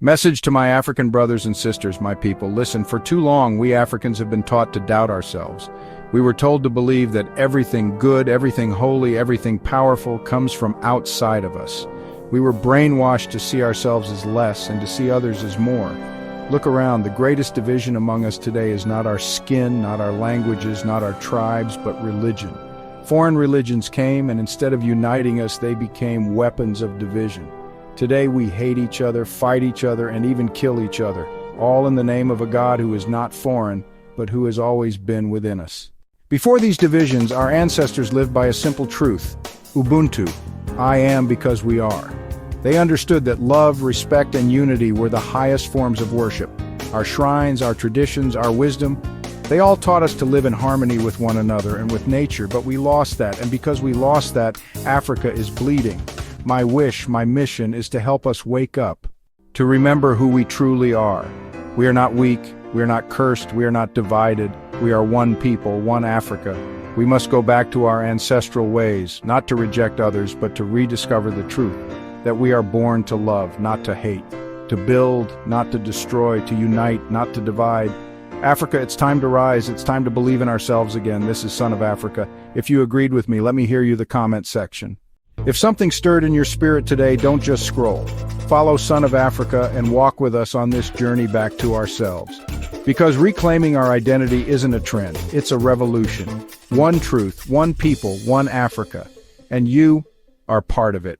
Message to my African brothers and sisters, my people. Listen, for too long, we Africans have been taught to doubt ourselves. We were told to believe that everything good, everything holy, everything powerful comes from outside of us. We were brainwashed to see ourselves as less and to see others as more. Look around. The greatest division among us today is not our skin, not our languages, not our tribes, but religion. Foreign religions came, and instead of uniting us, they became weapons of division. Today we hate each other, fight each other, and even kill each other, all in the name of a God who is not foreign, but who has always been within us. Before these divisions, our ancestors lived by a simple truth: Ubuntu, I am because we are. They understood that love, respect, and unity were the highest forms of worship. Our shrines, our traditions, our wisdom, they all taught us to live in harmony with one another and with nature, but we lost that, and because we lost that, Africa is bleeding. My wish, my mission is to help us wake up, to remember who we truly are. We are not weak, we are not cursed, we are not divided. We are one people, one Africa. We must go back to our ancestral ways, not to reject others, but to rediscover the truth, that we are born to love, not to hate, to build, not to destroy, to unite, not to divide. Africa, it's time to rise, it's time to believe in ourselves again. This is Son of Africa. If you agreed with me, let me hear you in the comment section. If something stirred in your spirit today, don't just scroll. Follow Son of Africa and walk with us on this journey back to ourselves. Because reclaiming our identity isn't a trend, it's a revolution. One truth, one people, one Africa. And you are part of it.